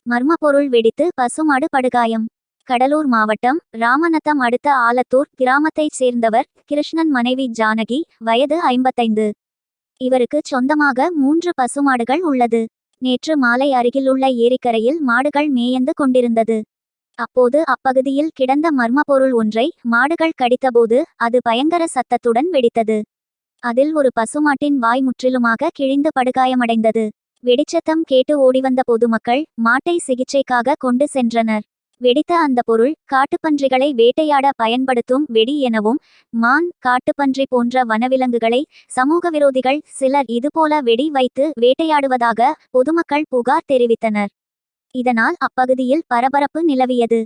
மர்ம பொருள் வெடித்து பசுமாடு படுகாயம். கடலூர் மாவட்டம் ராமநத்தம் அடுத்த ஆலத்தூர் கிராமத்தைச் சேர்ந்தவர் கிருஷ்ணன் மனைவி ஜானகி, வயது 55. இவருக்கு சொந்தமாக 3 பசுமாடுகள் உள்ளது. நேற்று மாலை அருகிலுள்ள ஏரிக்கரையில் மாடுகள் மேய்ந்து கொண்டிருந்தது. அப்போது அப்பகுதியில் கிடந்த மர்ம பொருள் ஒன்றை மாடுகள் கடித்தபோது அது பயங்கர சத்தத்துடன் வெடித்தது. அதில் ஒரு பசுமாட்டின் வாய் முற்றிலுமாக கிழிந்து படுகாயமடைந்தது. வெடிச்சத்தம் கேட்டு ஓடிவந்த பொதுமக்கள் மாட்டை சிகிச்சைக்காக கொண்டு சென்றனர். வெடித்த அந்த பொருள் காட்டுப்பன்றிகளை வேட்டையாட பயன்படுத்தும் வெடி எனவும், மான், காட்டுப்பன்றி போன்ற வனவிலங்குகளை சமூக விரோதிகள் சிலர் இதுபோல வெடி வைத்து வேட்டையாடுவதாக பொதுமக்கள் புகார் தெரிவித்தனர். இதனால் அப்பகுதியில் பரபரப்பு நிலவியது.